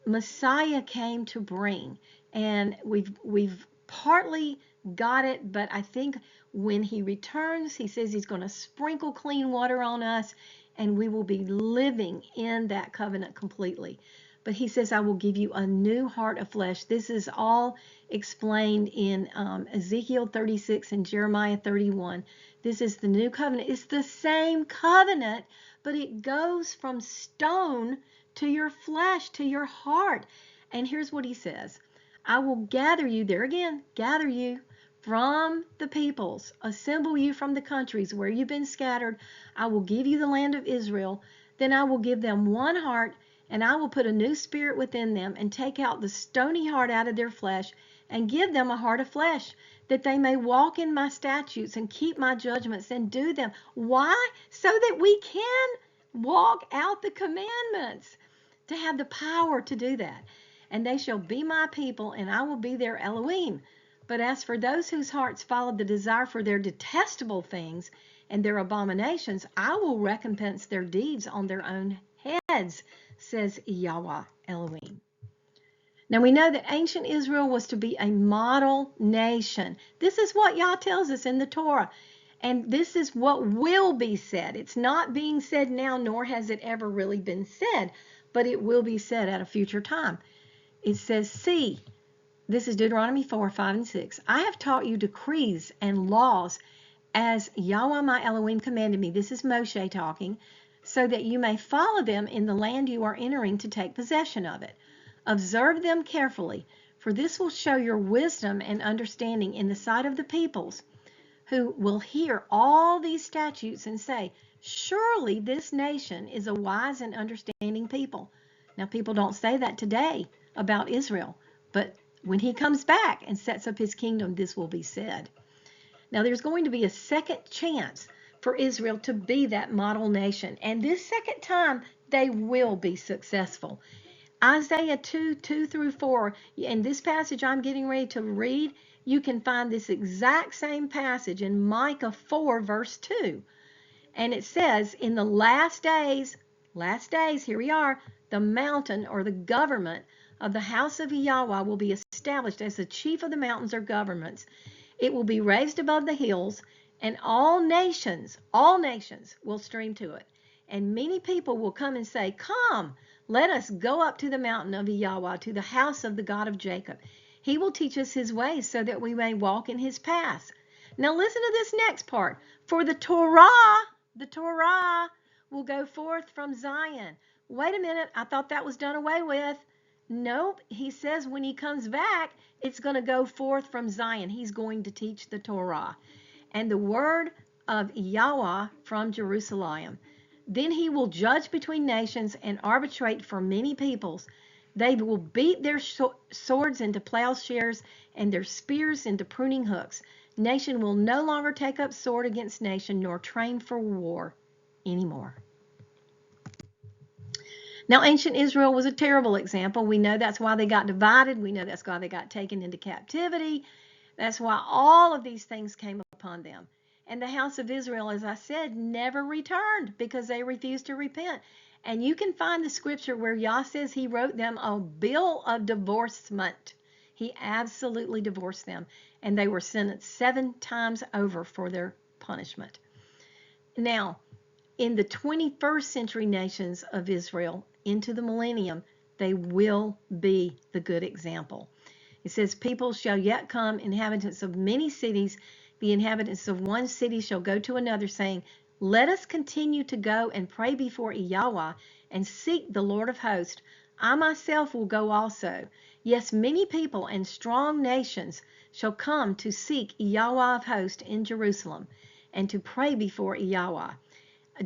Speaker 1: Messiah came to bring. And we've partly got it, but I think when he returns, he says he's going to sprinkle clean water on us, and we will be living in that covenant completely. But he says, I will give you a new heart of flesh. This is all explained in Ezekiel 36 and Jeremiah 31. This is the new covenant. It's the same covenant, but it goes from stone to your flesh, to your heart. And here's what he says. I will gather you, there again, gather you from the peoples, assemble you from the countries where you've been scattered. I will give you the land of Israel. Then I will give them one heart, and I will put a new spirit within them, and take out the stony heart out of their flesh, and give them a heart of flesh, that they may walk in my statutes and keep my judgments and do them. Why? So that we can walk out the commandments, to have the power to do that. And they shall be my people, and I will be their Elohim. But as for those whose hearts follow the desire for their detestable things and their abominations, I will recompense their deeds on their own heads, says Yahweh Elohim. Now we know that ancient Israel was to be a model nation. This is what Yah tells us in the Torah. And this is what will be said. It's not being said now, nor has it ever really been said, but it will be said at a future time. It says, see, this is Deuteronomy 4, 5, and 6. I have taught you decrees and laws as Yahweh my Elohim commanded me. This is Moshe talking, so that you may follow them in the land you are entering to take possession of it. Observe them carefully, for this will show your wisdom and understanding in the sight of the peoples, who will hear all these statutes and say, surely this nation is a wise and understanding people. Now, people don't say that today about Israel, but when he comes back and sets up his kingdom, this will be said. Now, there's going to be a second chance for Israel to be that model nation, and this second time, they will be successful. Isaiah 2, 2 through 4, in this passage I'm getting ready to read, you can find this exact same passage in Micah 4, verse 2. And it says, in the last days, here we are, the mountain or the government of the house of Yahweh will be established as the chief of the mountains or governments. It will be raised above the hills, and all nations will stream to it. And many people will come and say, come, let us go up to the mountain of Yahweh, to the house of the God of Jacob. He will teach us his ways so that we may walk in his paths. Now listen to this next part. For the Torah will go forth from Zion. Wait a minute, I thought that was done away with. Nope, he says when he comes back, it's going to go forth from Zion. He's going to teach the Torah. And the word of Yahweh from Jerusalem. Then he will judge between nations and arbitrate for many peoples. They will beat their swords into plowshares and their spears into pruning hooks. Nation will no longer take up sword against nation, nor train for war anymore. Now, ancient Israel was a terrible example. We know that's why they got divided. We know that's why they got taken into captivity. That's why all of these things came upon them. And the house of Israel, as I said, never returned because they refused to repent. And you can find the scripture where Yah says he wrote them a bill of divorcement. He absolutely divorced them. And they were sentenced 7 times over for their punishment. Now, in the 21st century nations of Israel, into the millennium, they will be the good example. It says, people shall yet come, inhabitants of many cities. The inhabitants of one city shall go to another, saying, let us continue to go and pray before Yahweh and seek the Lord of hosts. I myself will go also. Yes, many people and strong nations shall come to seek Yahweh of hosts in Jerusalem and to pray before Yahweh.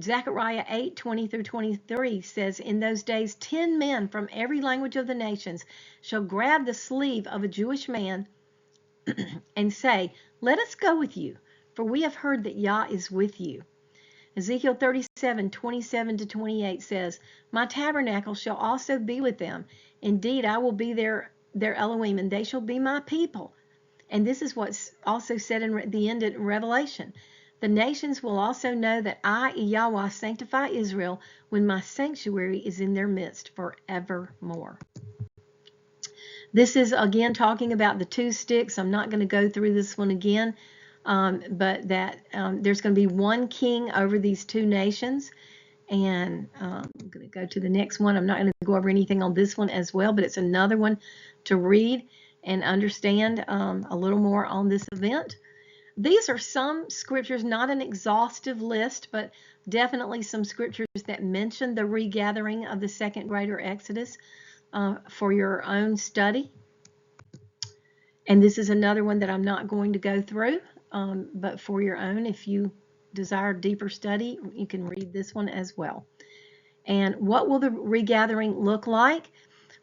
Speaker 1: Zechariah 8, 20 through 23 says, in those days 10 men from every language of the nations shall grab the sleeve of a Jewish man and say, let us go with you, for we have heard that Yah is with you. Ezekiel 37, 27 to 28 says, my tabernacle shall also be with them. Indeed, I will be their Elohim, and they shall be my people. And this is what's also said in the end of Revelation. The nations will also know that I, Yahweh, sanctify Israel when my sanctuary is in their midst forevermore. This is again talking about the two sticks. I'm not going to go through this one again, but that there's going to be one king over these two nations. And I'm going to go to the next one. I'm not going to go over anything on this one as well, but it's another one to read and understand a little more on this event. These are some scriptures, not an exhaustive list, but definitely some scriptures that mention the regathering of the second greater Exodus for your own study. And this is another one that I'm not going to go through, but for your own, if you desire deeper study, you can read this one as well. And what will the regathering look like?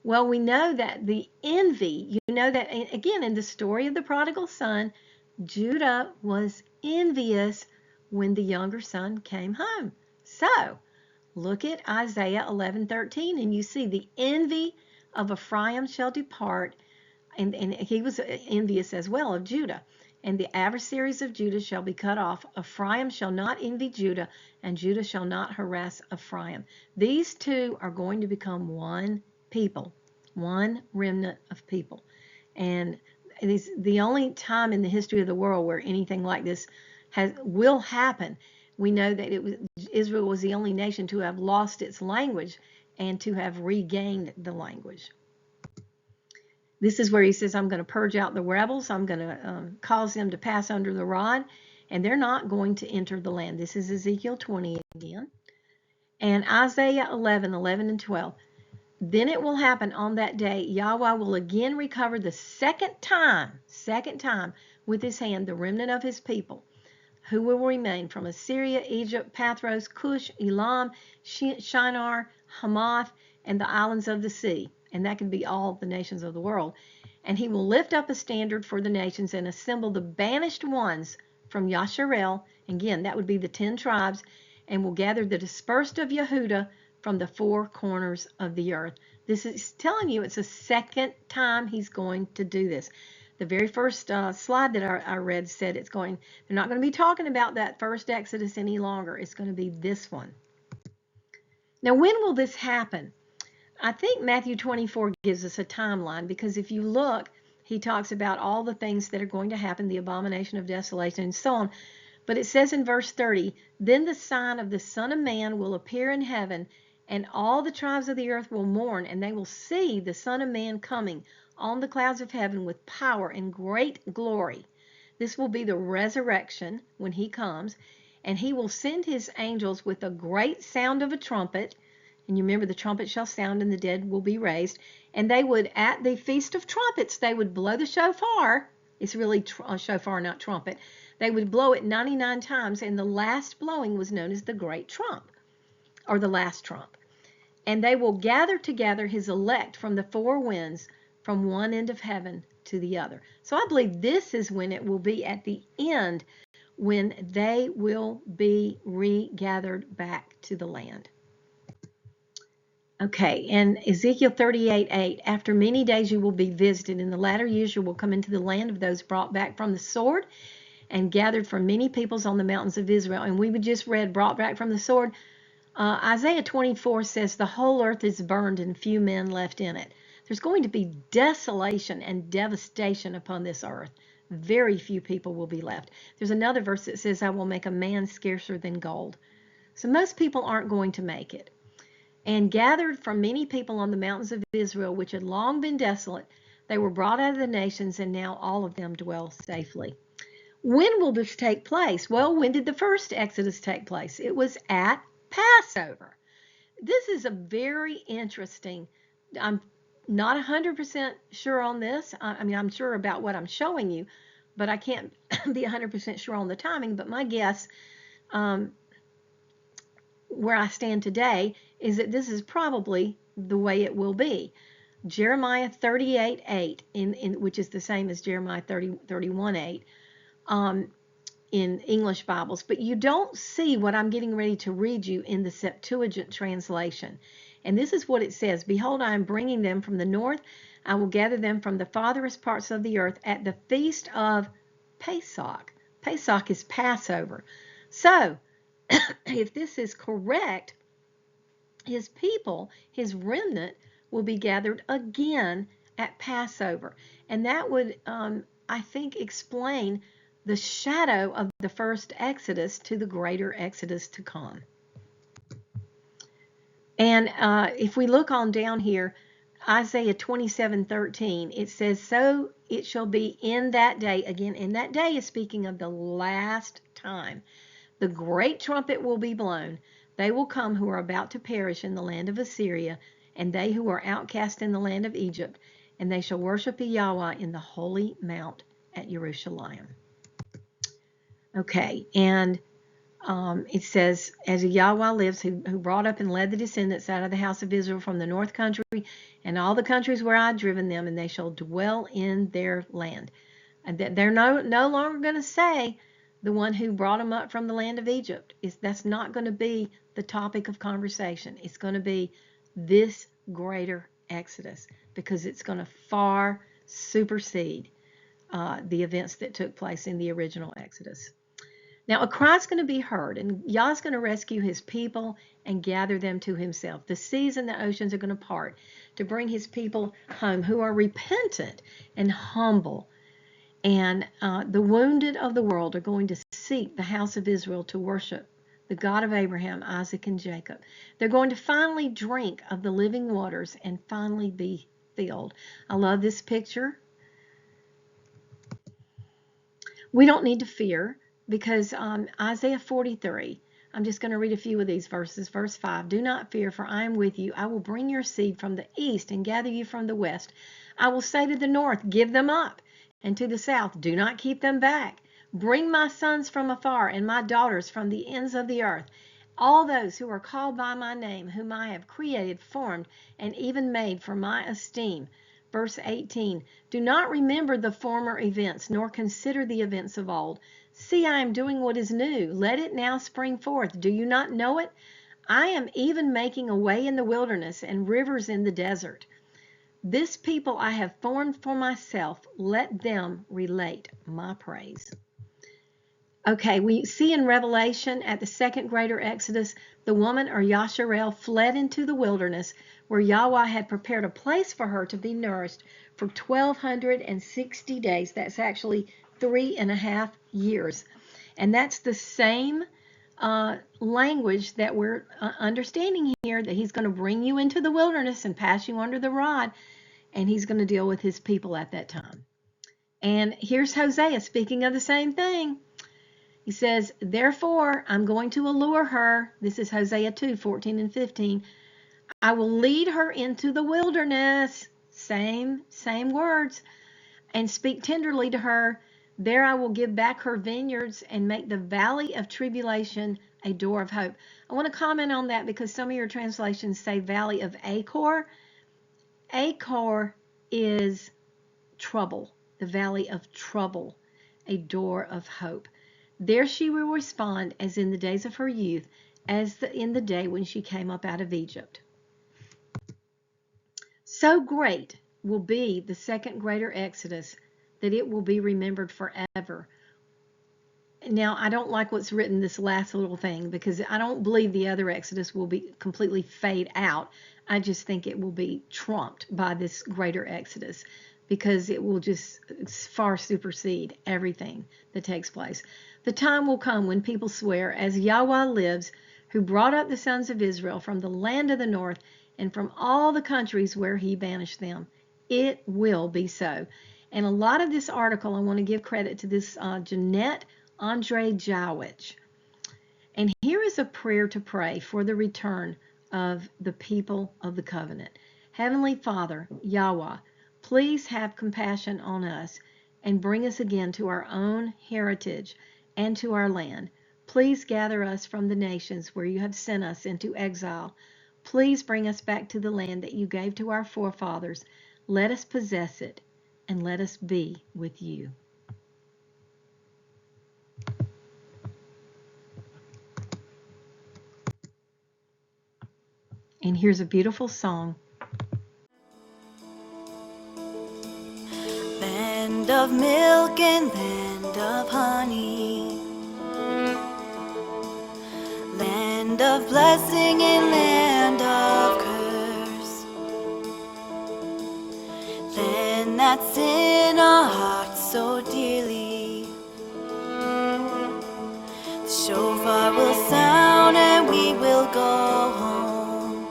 Speaker 1: Well, we know that the envy, you know that, again, in the story of the prodigal son, Judah was envious when the younger son came home. So look at Isaiah 11:13, and you see the envy of Ephraim shall depart, and he was envious as well of Judah. And the adversaries of Judah shall be cut off. Ephraim shall not envy Judah, and Judah shall not harass Ephraim. These two are going to become one people, one remnant of people. And it is the only time in the history of the world where anything like this will happen. We know that Israel was the only nation to have lost its language and to have regained the language. This is where he says, I'm going to purge out the rebels. I'm going to cause them to pass under the rod, and they're not going to enter the land. This is Ezekiel 20 again. And Isaiah 11 and 12. Then it will happen on that day, Yahweh will again recover the second time with his hand the remnant of his people, who will remain from Assyria, Egypt, Pathros, Cush, Elam, Shinar, Hamath, and the islands of the sea. And that can be all the nations of the world. And he will lift up a standard for the nations and assemble the banished ones from Yasharel. Again, that would be the 10 tribes, and will gather the dispersed of Yehudah from the four corners of the earth. This is telling you it's the second time he's going to do this. The very first slide that I read said they're not going to be talking about that first Exodus any longer. It's going to be this one. Now, when will this happen? I think Matthew 24 gives us a timeline, because if you look, he talks about all the things that are going to happen, the abomination of desolation and so on. But it says in verse 30, then the sign of the Son of Man will appear in heaven, and all the tribes of the earth will mourn, and they will see the Son of Man coming on the clouds of heaven with power and great glory. This will be the resurrection when he comes, and he will send his angels with a great sound of a trumpet. And you remember the trumpet shall sound and the dead will be raised. And they would, at the Feast of Trumpets, they would blow the shofar. It's really shofar, not trumpet. They would blow it 99 times, and the last blowing was known as the Great Trump, or the last trump. And they will gather together his elect from the four winds, from one end of heaven to the other. So I believe this is when it will be at the end, when they will be regathered back to the land. Okay, and Ezekiel 38:8, after many days you will be visited. In the latter years you will come into the land of those brought back from the sword and gathered from many peoples on the mountains of Israel. And we just read brought back from the sword. Isaiah 24 says the whole earth is burned and few men left in it. There's going to be desolation and devastation upon this earth. Very few people will be left. There's another verse that says, I will make a man scarcer than gold. So most people aren't going to make it. And gathered from many people on the mountains of Israel, which had long been desolate, they were brought out of the nations, and now all of them dwell safely. When will this take place? Well, when did the first Exodus take place? It was at Passover. This is a very interesting, I'm not 100% sure on this. I mean, I'm sure about what I'm showing you, but I can't be 100% sure on the timing. But my guess, where I stand today, is that this is probably the way it will be. Jeremiah 38:8, which is the same as Jeremiah 31:8 in English Bibles. But you don't see what I'm getting ready to read you in the Septuagint translation. And this is what it says. Behold, I am bringing them from the north. I will gather them from the farthest parts of the earth at the feast of Pesach, Pesach is Passover. So, if this is correct, his people, his remnant, will be gathered again at Passover. And that would, I think, explain the shadow of the first Exodus to the greater Exodus to come. And if we look on down here, Isaiah 27:13, it says, so it shall be in that day. Again, in that day is speaking of the last time. The great trumpet will be blown. They will come who are about to perish in the land of Assyria, and they who are outcast in the land of Egypt, and they shall worship Yahweh in the holy mount at Jerusalem. Okay, and it says, as Yahweh lives, who brought up and led the descendants out of the house of Israel from the north country and all the countries where I had driven them, and they shall dwell in their land. And they're no longer going to say the one who brought them up from the land of Egypt. That's not going to be the topic of conversation. It's going to be this greater Exodus, because it's going to far supersede the events that took place in the original Exodus. Now, a cry's going to be heard, and Yah's going to rescue his people and gather them to himself. The seas and the oceans are going to part to bring his people home who are repentant and humble. And the wounded of the world are going to seek the house of Israel to worship the God of Abraham, Isaac, and Jacob. They're going to finally drink of the living waters and finally be filled. I love this picture. We don't need to fear, because Isaiah 43, I'm just going to read a few of these verses. Verse 5, do not fear, for I am with you. I will bring your seed from the east and gather you from the west. I will say to the north, give them up, and to the south, do not keep them back. Bring my sons from afar and my daughters from the ends of the earth. All those who are called by my name, whom I have created, formed, and even made for my esteem. Verse 18, do not remember the former events, nor consider the events of old. See, I am doing what is new. Let it now spring forth. Do you not know it? I am even making a way in the wilderness and rivers in the desert. This people I have formed for myself. Let them relate my praise. Okay, we see in Revelation at the second greater Exodus, the woman, or Yasharel, fled into the wilderness where Yahweh had prepared a place for her to be nourished for 1,260 days. That's actually 3.5 years. And that's the same language that we're understanding here, that he's going to bring you into the wilderness and pass you under the rod, and he's going to deal with his people at that time. And here's Hosea speaking of the same thing. He says, therefore, I'm going to allure her. This is Hosea 2:14 and 15. I will lead her into the wilderness. Same words. And speak tenderly to her. There I will give back her vineyards and make the valley of tribulation a door of hope. I want to comment on that because some of your translations say valley of Achor. Achor is trouble, the valley of trouble, a door of hope. There she will respond as in the days of her youth, as in the day when she came up out of Egypt. So great will be the second greater Exodus that it will be remembered forever. Now, I don't like what's written, this last little thing, because I don't believe the other Exodus will be completely fade out. I just think it will be trumped by this greater Exodus, because it will just far supersede everything that takes place. The time will come when people swear, as Yahweh lives, who brought up the sons of Israel from the land of the north and from all the countries where he banished them. It will be so. And a lot of this article, I want to give credit to this Jeanette Andre Jowich. And here is a prayer to pray for the return of the people of the covenant. Heavenly Father, Yahweh, please have compassion on us and bring us again to our own heritage and to our land. Please gather us from the nations where you have sent us into exile. Please bring us back to the land that you gave to our forefathers. Let us possess it, and let us be with you. And here's a beautiful song.
Speaker 2: Then Land of milk and land of honey, land of blessing and land of curse, land that's in our hearts so dearly. The shofar will sound and we will go home.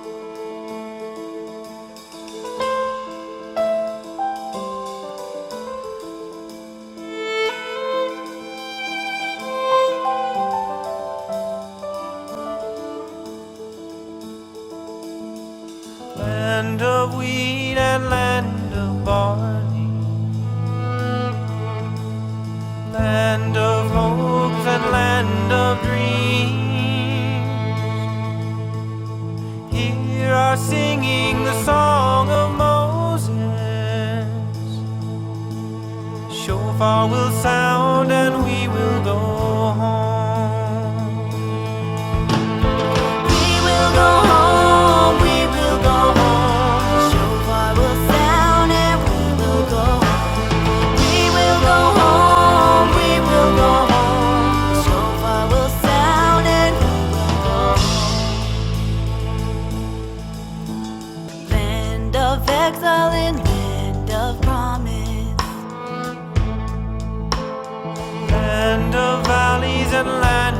Speaker 3: Land of wheat and land of barley, land of hopes and land of dreams. Hear our singing the song of Moses. Shofar will sound and we will go home.
Speaker 2: We will go home, we will go home. Shofar will sound and we will go home. We will go home, we will go home. Shofar will sound and we will go home. Land of exile and land of promise,
Speaker 3: Land of valleys and land